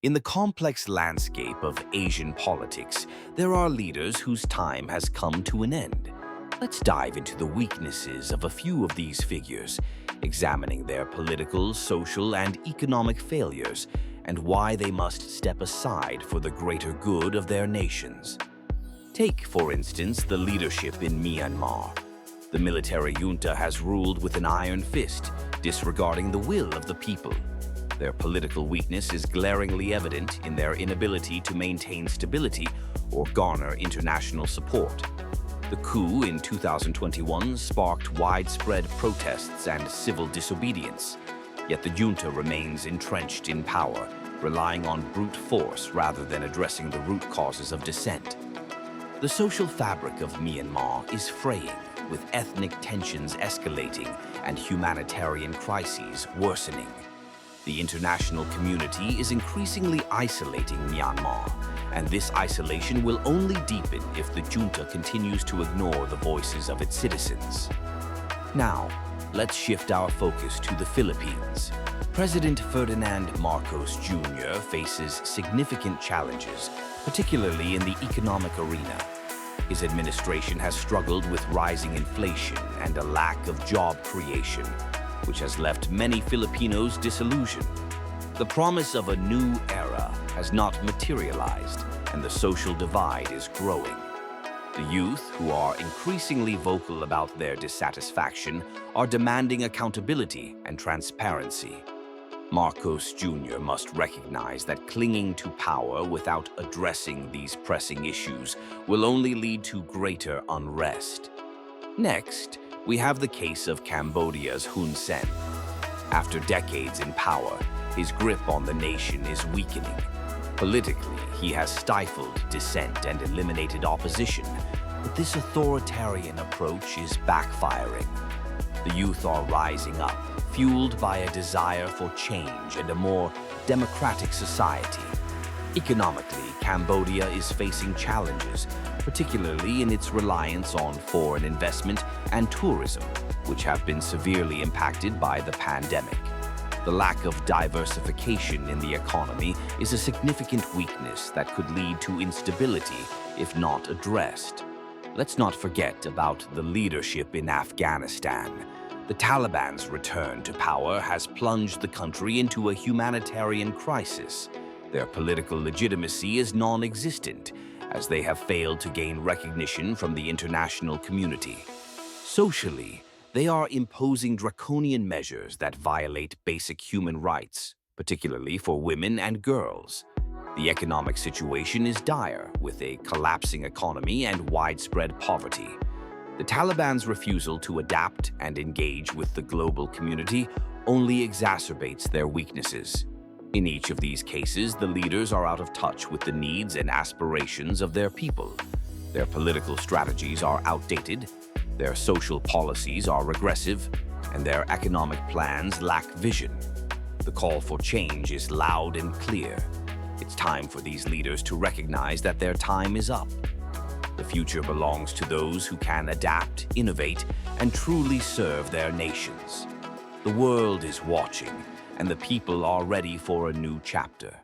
In the complex landscape of Asian politics, there are leaders whose time has come to an end. Let's dive into the weaknesses of a few of these figures, examining their political, social, and economic failures, and why they must step aside for the greater good of their nations. Take, for instance, the leadership in Myanmar. The military junta has ruled with an iron fist, disregarding the will of the people. Their political weakness is glaringly evident in their inability to maintain stability or garner international support. The coup in 2021 sparked widespread protests and civil disobedience, yet the junta remains entrenched in power, relying on brute force rather than addressing the root causes of dissent. The social fabric of Myanmar is fraying, with ethnic tensions escalating and humanitarian crises worsening. The international community is increasingly isolating Myanmar, and this isolation will only deepen if the junta continues to ignore the voices of its citizens. Now, let's shift our focus to the Philippines. President Ferdinand Marcos Jr. faces significant challenges, particularly in the economic arena. His administration has struggled with rising inflation and a lack of job creation, which has left many Filipinos disillusioned. The promise of a new era has not materialized, and the social divide is growing. The youth, who are increasingly vocal about their dissatisfaction, are demanding accountability and transparency. Marcos Jr. must recognize that clinging to power without addressing these pressing issues will only lead to greater unrest. Next, we have the case of Cambodia's Hun Sen. After decades in power, his grip on the nation is weakening. Politically, he has stifled dissent and eliminated opposition, but this authoritarian approach is backfiring. The youth are rising up, fueled by a desire for change and a more democratic society. Economically, Cambodia is facing challenges, particularly in its reliance on foreign investment and tourism, which have been severely impacted by the pandemic. The lack of diversification in the economy is a significant weakness that could lead to instability if not addressed. Let's not forget about the leadership in Afghanistan. The Taliban's return to power has plunged the country into a humanitarian crisis. Their political legitimacy is non-existent, as they have failed to gain recognition from the international community. Socially, they are imposing draconian measures that violate basic human rights, particularly for women and girls. The economic situation is dire, with a collapsing economy and widespread poverty. The Taliban's refusal to adapt and engage with the global community only exacerbates their weaknesses. In each of these cases, the leaders are out of touch with the needs and aspirations of their people. Their political strategies are outdated, their social policies are regressive, and their economic plans lack vision. The call for change is loud and clear. It's time for these leaders to recognize that their time is up. The future belongs to those who can adapt, innovate, and truly serve their nations. The world is watching, and the people are ready for a new chapter.